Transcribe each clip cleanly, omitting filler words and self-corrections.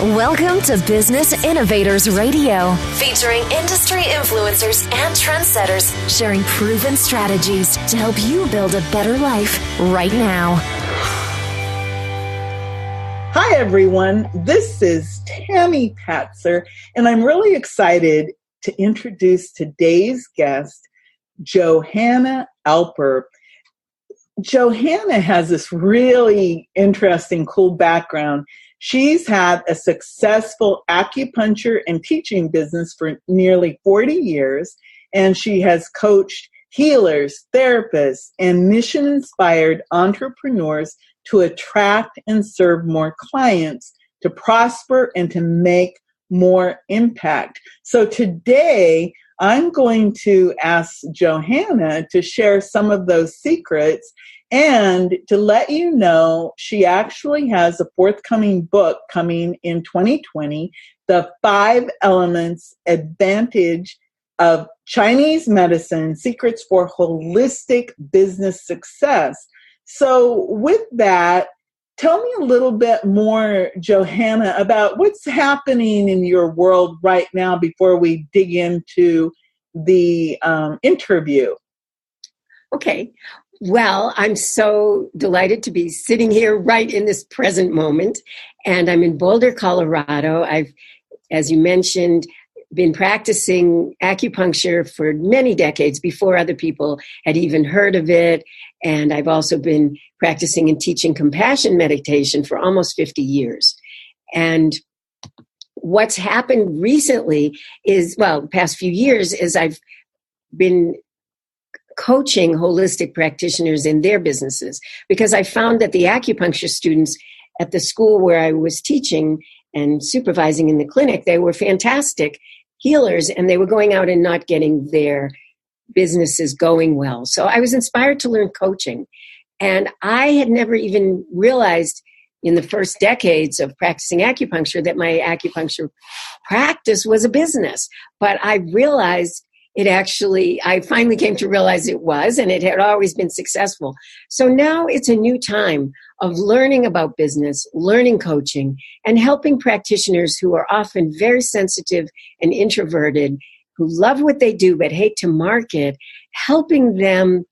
Welcome to Business Innovators Radio, featuring industry influencers and trendsetters sharing proven strategies to help you build a better life right now. Hi, everyone. This is Tammy Patzer, and I'm really excited to introduce today's guest, Johanna Alper. Johanna has this really interesting, cool background. She's had a successful acupuncture and teaching business for nearly 40 years, and she has coached healers, therapists, and mission-inspired entrepreneurs to attract and serve more clients, to prosper, and to make more impact. So today, I'm going to ask Johanna to share some of those secrets and to let you know she actually has a forthcoming book coming in 2020, The 5 Elements Advantage of Chinese Medicine, Secrets for Holistic Business Success. So with that, tell me a little bit more, Johanna, about what's happening in your world right now before we dig into the interview. Okay. Well, I'm so delighted to be sitting here right in this present moment. And I'm in Boulder, Colorado. I've, as you mentioned, been practicing acupuncture for many decades before other people had even heard of it. And I've also been practicing and teaching compassion meditation for almost 50 years. And what's happened recently is, well, the past few years, is I've been coaching holistic practitioners in their businesses, because I found that the acupuncture students at the school where I was teaching and supervising in the clinic, they were fantastic healers, and they were going out and not getting their businesses going well. So I was inspired to learn coaching. And I had never even realized in the first decades of practicing acupuncture that my acupuncture practice was a business. But I realized I finally came to realize it was, and it had always been successful. So now it's a new time of learning about business, learning coaching, and helping practitioners who are often very sensitive and introverted, who love what they do but hate to market, helping them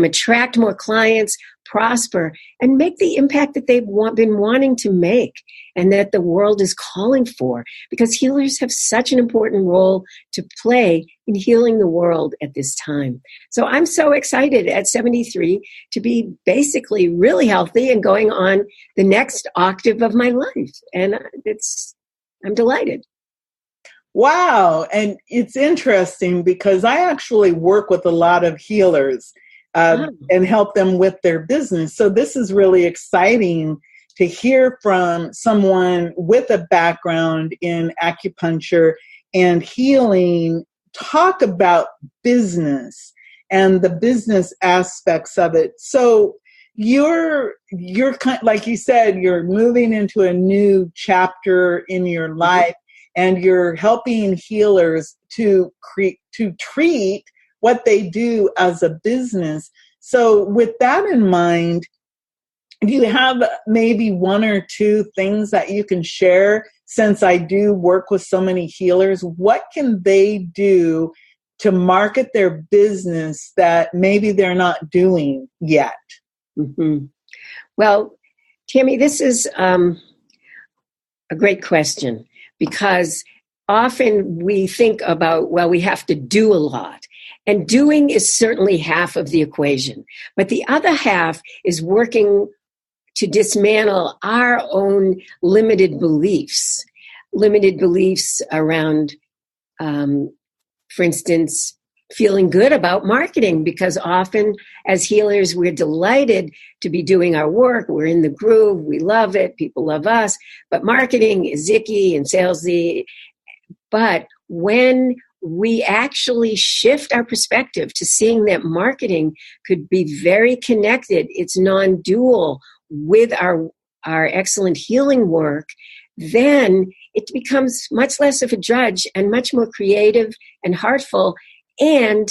attract more clients, prosper, and make the impact that they've been wanting to make and that the world is calling for, because healers have such an important role to play in healing the world at this time. So I'm so excited at 73 to be basically really healthy and going on the next octave of my life. And I'm delighted. Wow. And it's interesting because I actually work with a lot of healers and help them with their business. So this is really exciting to hear from someone with a background in acupuncture and healing talk about business and the business aspects of it. So you're kind, like you said, you're moving into a new chapter in your life, and you're helping healers to treat what they do as a business. So with that in mind, do you have maybe one or two things that you can share? Since I do work with so many healers, what can they do to market their business that maybe they're not doing yet? Mm-hmm. Well, Tammy, this is a great question, because often we think about, well, we have to do a lot. And doing is certainly half of the equation. But the other half is working to dismantle our own limited beliefs around, for instance, feeling good about marketing, because often as healers, we're delighted to be doing our work. We're in the groove. We love it. People love us. But marketing is icky and salesy. But when we actually shift our perspective to seeing that marketing could be very connected, it's non-dual with our excellent healing work, then it becomes much less of a judge and much more creative and heartful and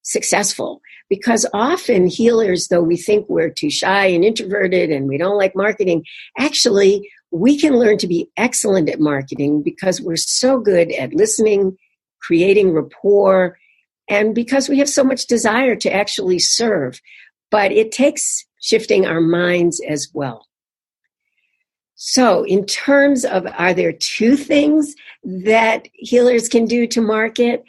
successful. Because often healers, though we think we're too shy and introverted and we don't like marketing, actually we can learn to be excellent at marketing because we're so good at listening, creating rapport, and because we have so much desire to actually serve. But it takes shifting our minds as well. So in terms of, are there two things that healers can do to market?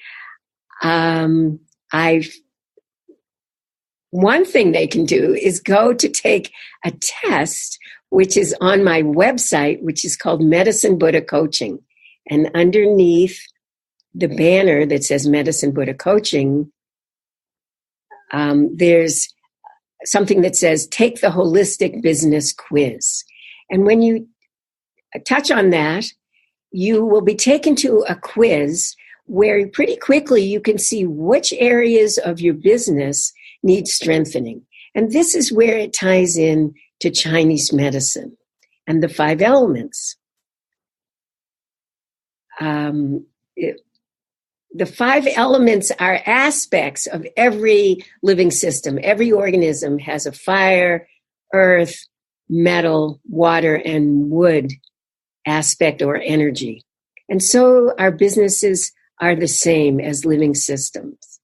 One thing they can do is go to take a test, which is on my website, which is called Medicine Buddha Coaching. And underneath the banner that says Medicine Buddha Coaching, there's something that says, take the Holistic Business Quiz. And when you touch on that, you will be taken to a quiz where pretty quickly you can see which areas of your business need strengthening. And this is where it ties in to Chinese medicine and the 5 elements. The 5 elements are aspects of every living system. Every organism has a fire, earth, metal, water, and wood aspect or energy. And so our businesses are the same as living systems.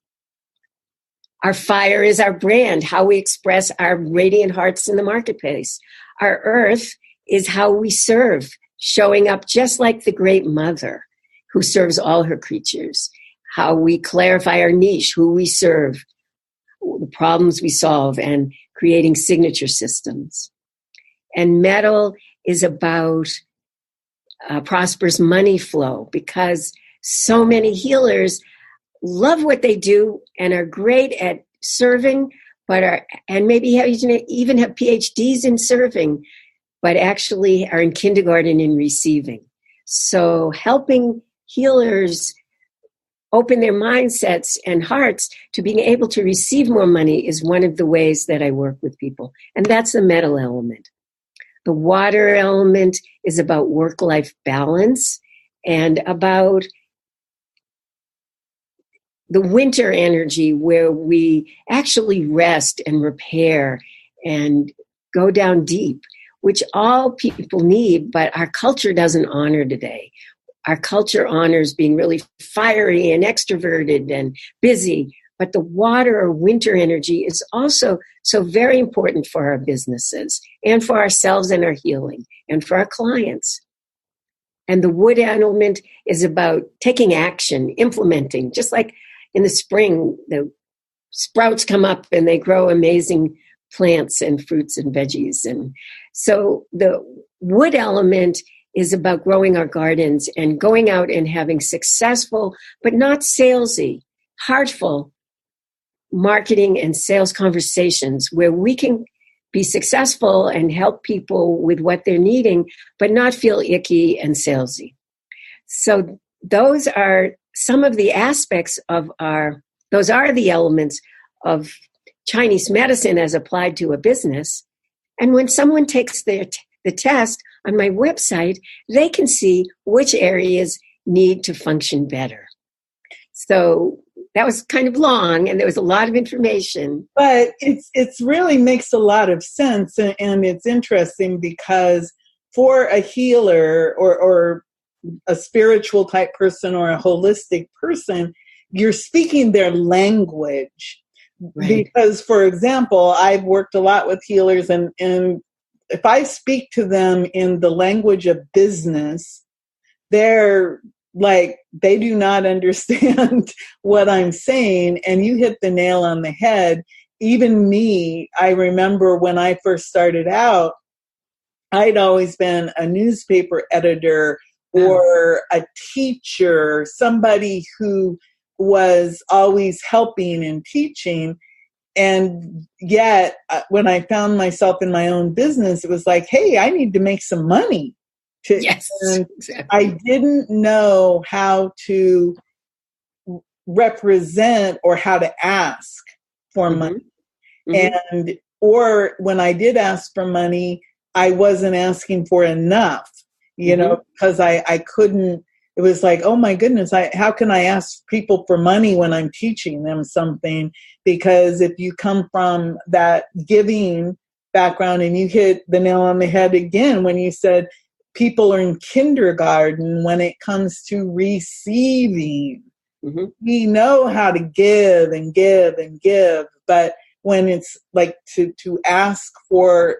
Our fire is our brand, how we express our radiant hearts in the marketplace. Our earth is how we serve, showing up just like the great mother who serves all her creatures. How we clarify our niche, who we serve, the problems we solve, and creating signature systems. And metal is about prosperous money flow, because so many healers love what they do and are great at serving, and maybe even have PhDs in serving, but actually are in kindergarten in receiving. So helping healers open their mindsets and hearts to being able to receive more money is one of the ways that I work with people. And that's the metal element. The water element is about work-life balance and about the winter energy, where we actually rest and repair and go down deep, which all people need, but our culture doesn't honor today. Our culture honors being really fiery and extroverted and busy, but the water or winter energy is also so very important for our businesses and for ourselves and our healing and for our clients. And the wood element is about taking action, implementing, just like in the spring, the sprouts come up and they grow amazing plants and fruits and veggies. And so the wood element is about growing our gardens and going out and having successful, but not salesy, heartful marketing and sales conversations where we can be successful and help people with what they're needing, but not feel icky and salesy. So those are some of the aspects of those are the elements of Chinese medicine as applied to a business. And when someone takes the test on my website, they can see which areas need to function better. So that was kind of long, and there was a lot of information. But it's really makes a lot of sense, and it's interesting because for a healer or a spiritual type person or a holistic person, you're speaking their language. Right. Because, for example, I've worked a lot with healers, and if I speak to them in the language of business, they're like, they do not understand what I'm saying. And you hit the nail on the head. Even me, I remember when I first started out, I'd always been a newspaper editor or a teacher, somebody who was always helping and teaching. And yet, when I found myself in my own business, it was like, hey, I need to make some money. Yes, and exactly. I didn't know how to represent or how to ask for money. Mm-hmm. Or when I did ask for money, I wasn't asking for enough, you know, because I couldn't it was like, oh my goodness, how can I ask people for money when I'm teaching them something? Because if you come from that giving background, and you hit the nail on the head again when you said people are in kindergarten when it comes to receiving. Mm-hmm. We know how to give and give and give, but when it's like to ask for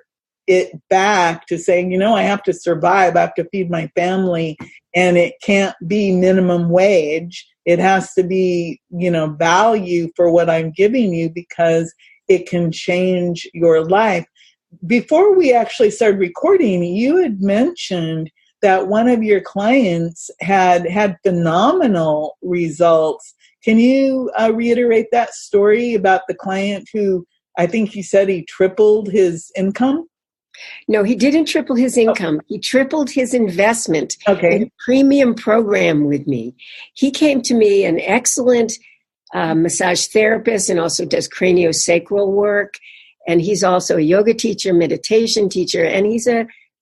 it back, to saying, I have to survive, I have to feed my family, and it can't be minimum wage. It has to be, value for what I'm giving you, because it can change your life. Before we actually started recording, you had mentioned that one of your clients had phenomenal results. Can you reiterate that story about the client who, I think you said he tripled his income? No, he didn't triple his income. He tripled his investment in a premium program with me. He came to me, an excellent massage therapist, and also does craniosacral work. And he's also a yoga teacher, meditation teacher, and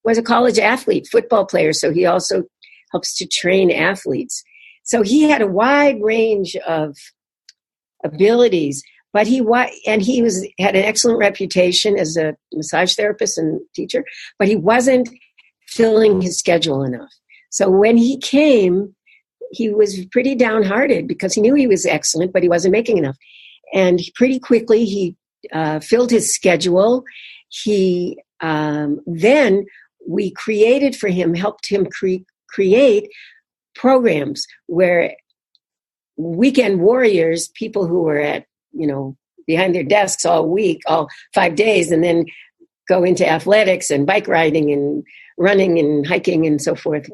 was a college athlete, football player. So he also helps to train athletes. So he had a wide range of abilities, but he had an excellent reputation as a massage therapist and teacher, but he wasn't filling his schedule enough. So when he came, he was pretty downhearted because he knew he was excellent, but he wasn't making enough. And pretty quickly he filled his schedule. Then we created for him, helped him create programs where weekend warriors, people who were at, behind their desks all week, all 5 days, and then go into athletics and bike riding and running and hiking and so forth.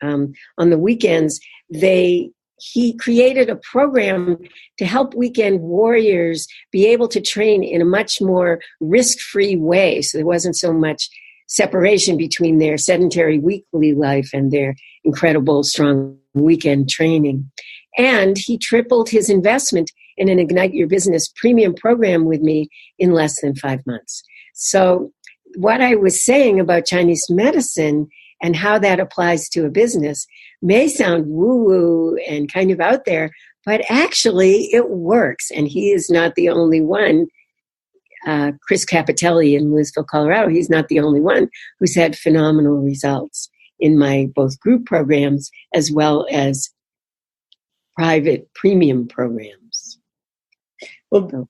On the weekends, he created a program to help weekend warriors be able to train in a much more risk-free way. So there wasn't so much separation between their sedentary weekly life and their incredible, strong weekend training. And he tripled his investment in an Ignite Your Business premium program with me in less than 5 months. So what I was saying about Chinese medicine and how that applies to a business may sound woo-woo and kind of out there, but actually it works. And he is not the only one. Chris Capitelli in Louisville, Colorado, he's not the only one who's had phenomenal results in my both group programs as well as private premium programs. Well,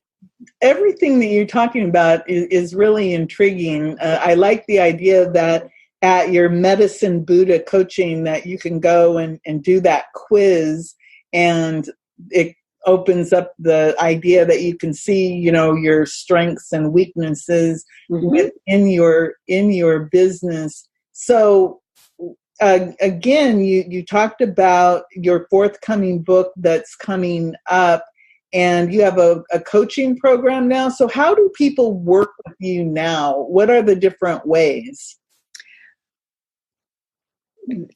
everything that you're talking about is really intriguing. I like the idea that at your Medicine Buddha coaching that you can go and do that quiz, and it opens up the idea that you can see, your strengths and weaknesses in your business. So again, you talked about your forthcoming book that's coming up, and you have a coaching program now. So how do people work with you now? What are the different ways?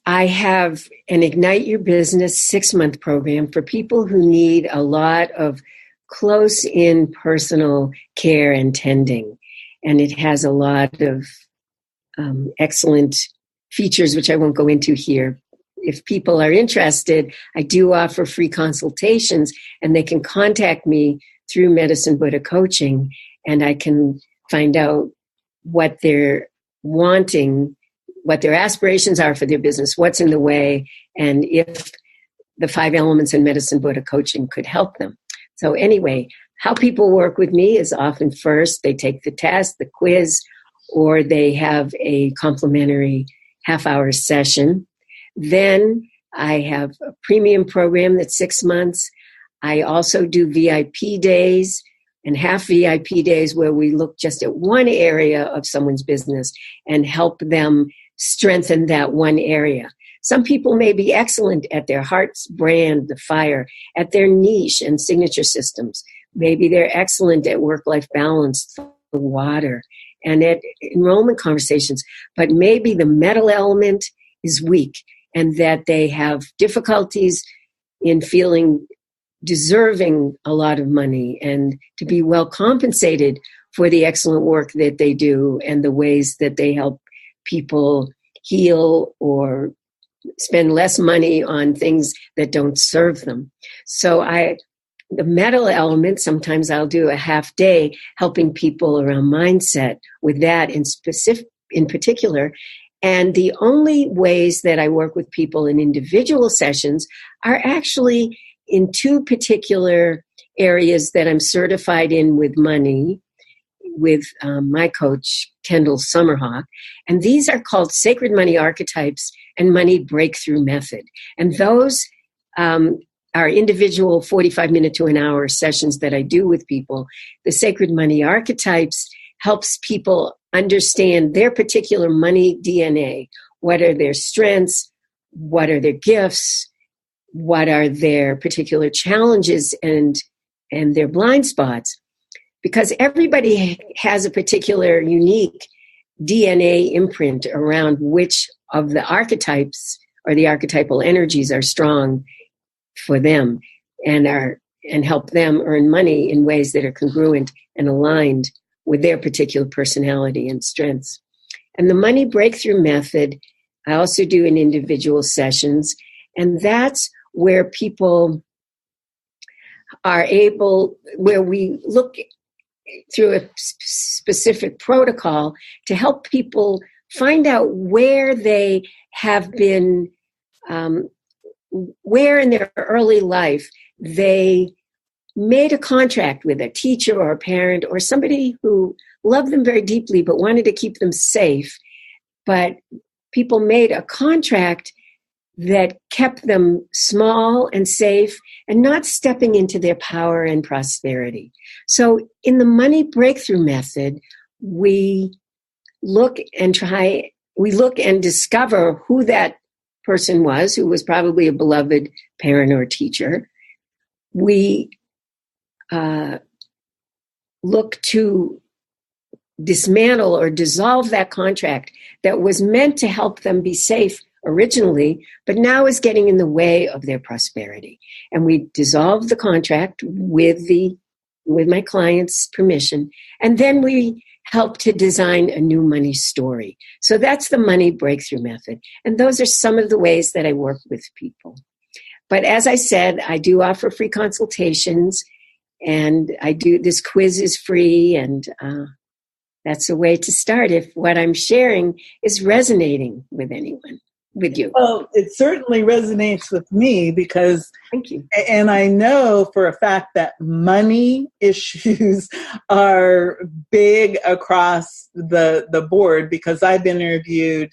I have an Ignite Your Business 6-month program for people who need a lot of close-in personal care and tending. And it has a lot of excellent features, which I won't go into here. If people are interested, I do offer free consultations, and they can contact me through Medicine Buddha Coaching, and I can find out what they're wanting, what their aspirations are for their business, what's in the way, and if the 5 elements in Medicine Buddha Coaching could help them. So anyway, how people work with me is often first they take the test, the quiz, or they have a complimentary half-hour session. Then I have a premium program that's 6 months. I also do VIP days and half VIP days where we look just at one area of someone's business and help them strengthen that one area. Some people may be excellent at their heart's brand, the fire, at their niche and signature systems. Maybe they're excellent at work-life balance, the water, and at enrollment conversations. But maybe the metal element is weak and that they have difficulties in feeling deserving a lot of money and to be well compensated for the excellent work that they do and the ways that they help people heal or spend less money on things that don't serve them. So the metal element, sometimes I'll do a half day helping people around mindset with that in particular. And the only ways that I work with people in individual sessions are actually in two particular areas that I'm certified in with money, with my coach, Kendall Summerhawk. And these are called Sacred Money Archetypes and Money Breakthrough Method. And those are individual 45-minute to an hour sessions that I do with people. The Sacred Money Archetypes helps people understand their particular money DNA. What are their strengths? What are their gifts? What are their particular challenges and their blind spots? Because everybody has a particular unique DNA imprint around which of the archetypes or the archetypal energies are strong for them and help them earn money in ways that are congruent and aligned with their particular personality and strengths. And the Money Breakthrough Method, I also do in individual sessions, and that's where people are able, where we look through a specific protocol to help people find out where they have been, where in their early life they made a contract with a teacher or a parent or somebody who loved them very deeply but wanted to keep them safe. But people made a contract that kept them small and safe and not stepping into their power and prosperity. So in the Money Breakthrough Method, we look and discover who that person was, who was probably a beloved parent or teacher. We look to dismantle or dissolve that contract that was meant to help them be safe originally, but now is getting in the way of their prosperity. And we dissolve the contract with my client's permission, and then we help to design a new money story. So that's the Money Breakthrough Method. And those are some of the ways that I work with people. But as I said, I do offer free consultations, and this quiz is free, and that's a way to start if what I'm sharing is resonating with anyone, with you. Well, it certainly resonates with me because, thank you. And I know for a fact that money issues are big across the board, because I've interviewed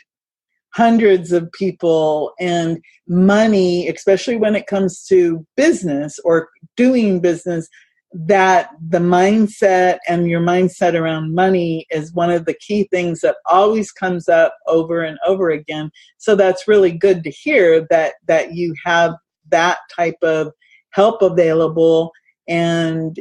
hundreds of people, and money, especially when it comes to business or doing business, that the mindset and your mindset around money is one of the key things that always comes up over and over again. So that's really good to hear that you have that type of help available. And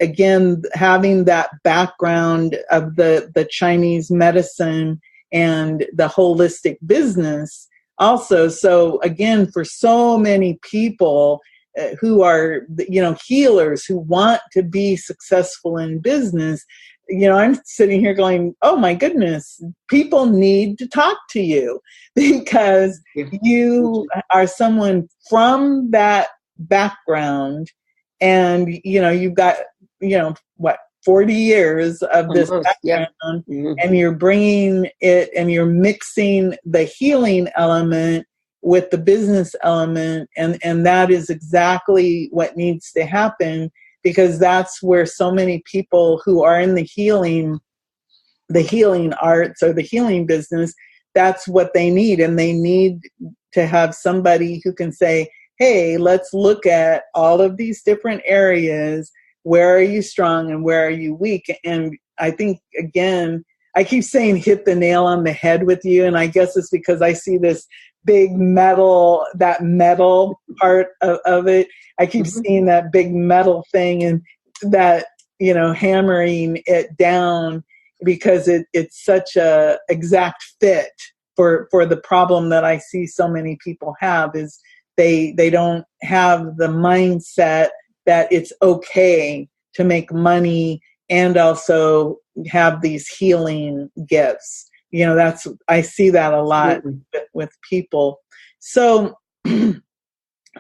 again, having that background of the Chinese medicine and the holistic business also. So again, for so many people who are, healers who want to be successful in business, I'm sitting here going, oh my goodness, people need to talk to you, because you are someone from that background, and, you've got, 40 years of this background, and you're bringing it and you're mixing the healing element with the business element, and that is exactly what needs to happen, because that's where so many people who are in the healing arts or the healing business, that's what they need. And they need to have somebody who can say, hey, let's look at all of these different areas. Where are you strong and where are you weak? And I think, again, I keep saying hit the nail on the head with you, and I guess it's because I see this big metal part of it. I keep seeing that big metal thing, and that, hammering it down, because it's such a exact fit for the problem that I see so many people have, is they don't have the mindset that it's okay to make money and also have these healing gifts. I see that a lot with people. So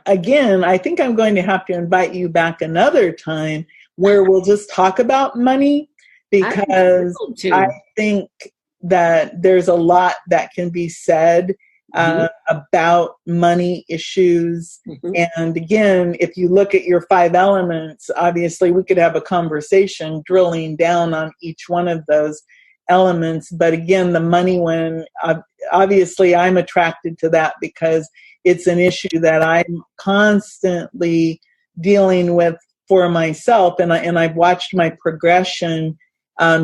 again, I think I'm going to have to invite you back another time where we'll just talk about money, because I think that there's a lot that can be said about money issues. And again, if you look at your 5 elements, obviously we could have a conversation drilling down on each one of those elements. But again, the money one, obviously I'm attracted to that because it's an issue that I'm constantly dealing with for myself. And I've watched my progression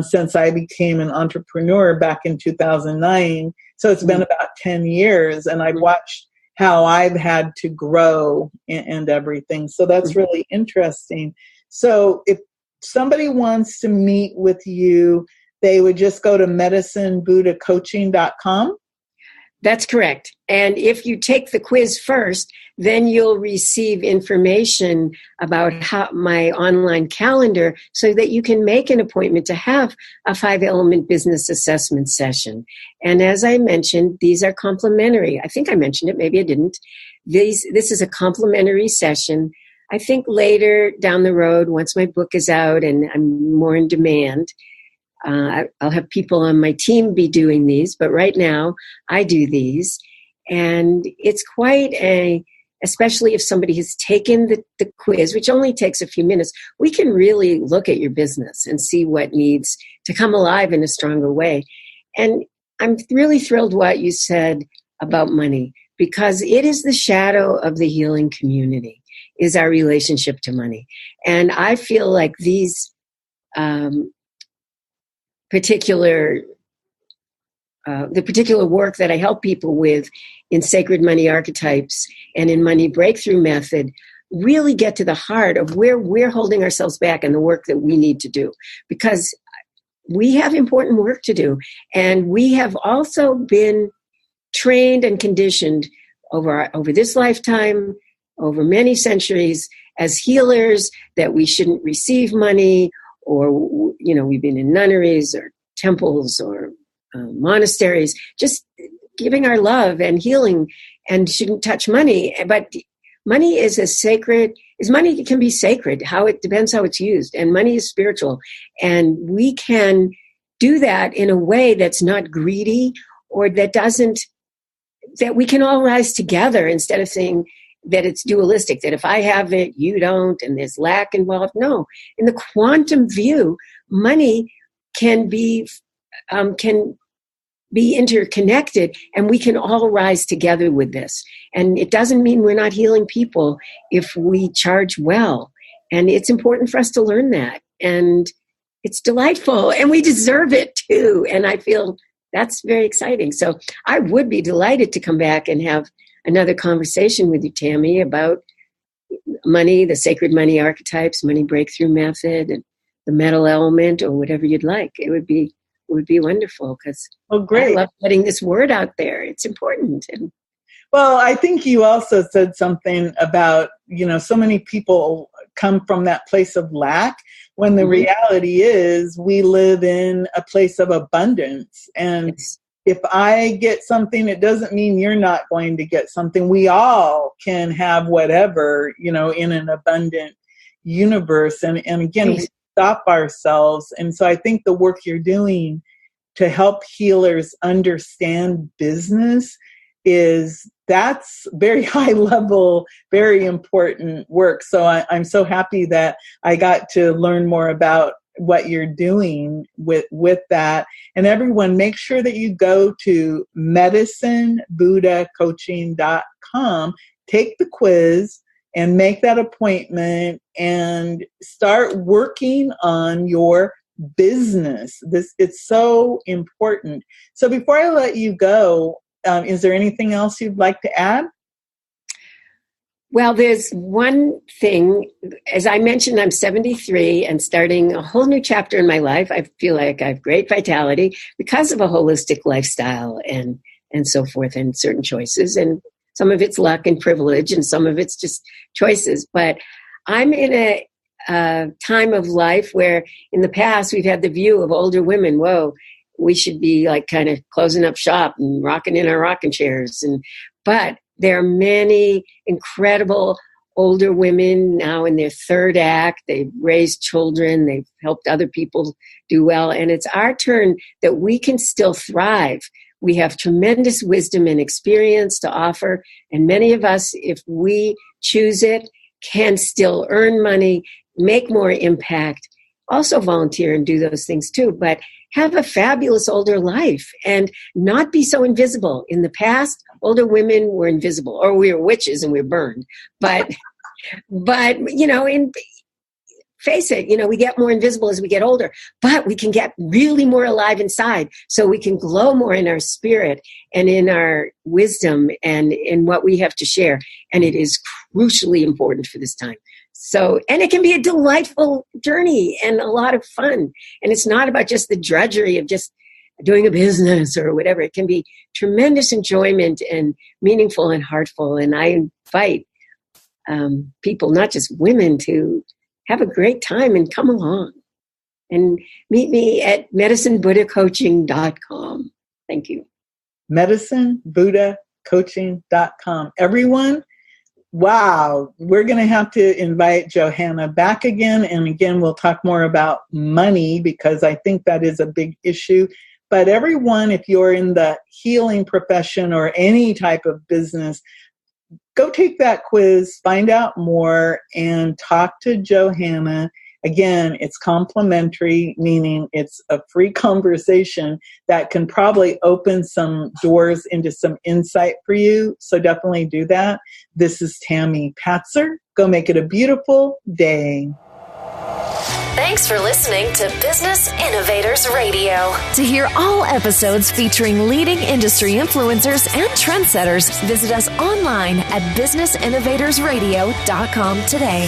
since I became an entrepreneur back in 2009. So it's been about 10 years, and I've watched how I've had to grow and everything. So that's really interesting. So if somebody wants to meet with you, they would just go to medicinebuddhacoaching.com. That's correct. And if you take the quiz first, then you'll receive information about my online calendar so that you can make an appointment to have a 5-element business assessment session. And as I mentioned, these are complimentary. I think I mentioned it, maybe I didn't. This is a complimentary session. I think later down the road, once my book is out and I'm more in demand, I'll have people on my team be doing these, but right now I do these. And it's quite especially if somebody has taken the quiz, which only takes a few minutes, we can really look at your business and see what needs to come alive in a stronger way. And I'm really thrilled what you said about money, because it is the shadow of the healing community, is our relationship to money. And I feel like these the particular work that I help people with in Sacred Money Archetypes and in Money Breakthrough Method really get to the heart of where we're holding ourselves back and the work that we need to do, because we have important work to do. And we have also been trained and conditioned over this lifetime, over many centuries, as healers, that we shouldn't receive money, or, we've been in nunneries or temples or monasteries, just giving our love and healing, and shouldn't touch money. But money is money can be sacred. It depends how it's used. And money is spiritual. And we can do that in a way that's not greedy, or that we can all rise together instead of saying that it's dualistic, that if I have it, you don't, and there's lack involved. No. In the quantum view, money can be interconnected, and we can all rise together with this. And it doesn't mean we're not healing people if we charge well. And it's important for us to learn that. And it's delightful, and we deserve it too. And I feel that's very exciting. So I would be delighted to come back and have another conversation with you, Tammy, about money, the Sacred Money Archetypes, Money Breakthrough Method, and the metal element, or whatever you'd like. It would be wonderful, because great. I love getting this word out there. It's important. And well, I think you also said something about, so many people come from that place of lack, when the reality is we live in a place of abundance. And if I get something, it doesn't mean you're not going to get something. We all can have whatever, in an abundant universe. And again, we stop ourselves. And so I think the work you're doing to help healers understand business that's very high level, very important work. So I'm so happy that I got to learn more about what you're doing with that. And everyone, make sure that you go to medicinebuddhacoaching.com, take the quiz, and make that appointment and start working on your business. It's so important. So before I let you go, is there anything else you'd like to add? Well, there's one thing. As I mentioned, I'm 73 and starting a whole new chapter in my life. I feel like I have great vitality because of a holistic lifestyle and so forth, and certain choices. And some of it's luck and privilege, and some of it's just choices. But I'm in a time of life where in the past we've had the view of older women, whoa, we should be like kind of closing up shop and rocking in our rocking chairs. But There are many incredible older women now in their third act. They've raised children. They've helped other people do well. And it's our turn that we can still thrive. We have tremendous wisdom and experience to offer. And many of us, if we choose it, can still earn money, make more impact, also volunteer and do those things too, but have a fabulous older life and not be so invisible. In the past, older women were invisible, or we were witches and we were burned. But face it, we get more invisible as we get older, but we can get really more alive inside. So we can glow more in our spirit and in our wisdom and in what we have to share. And it is crucially important for this time. So, and it can be a delightful journey and a lot of fun. And it's not about just the drudgery of just doing a business or whatever. It can be tremendous enjoyment and meaningful and heartful. And I invite people, not just women, to have a great time and come along and meet me at medicinebuddhacoaching.com. Thank you. medicinebuddhacoaching.com. Everyone, wow, we're going to have to invite Johanna back again. And again, we'll talk more about money because I think that is a big issue. But everyone, if you're in the healing profession or any type of business, go take that quiz, find out more, and talk to Johanna. Again, it's complimentary, meaning it's a free conversation that can probably open some doors into some insight for you. So definitely do that. This is Tammy Patzer. Go make it a beautiful day. Thanks for listening to Business Innovators Radio. To hear all episodes featuring leading industry influencers and trendsetters, visit us online at businessinnovatorsradio.com today.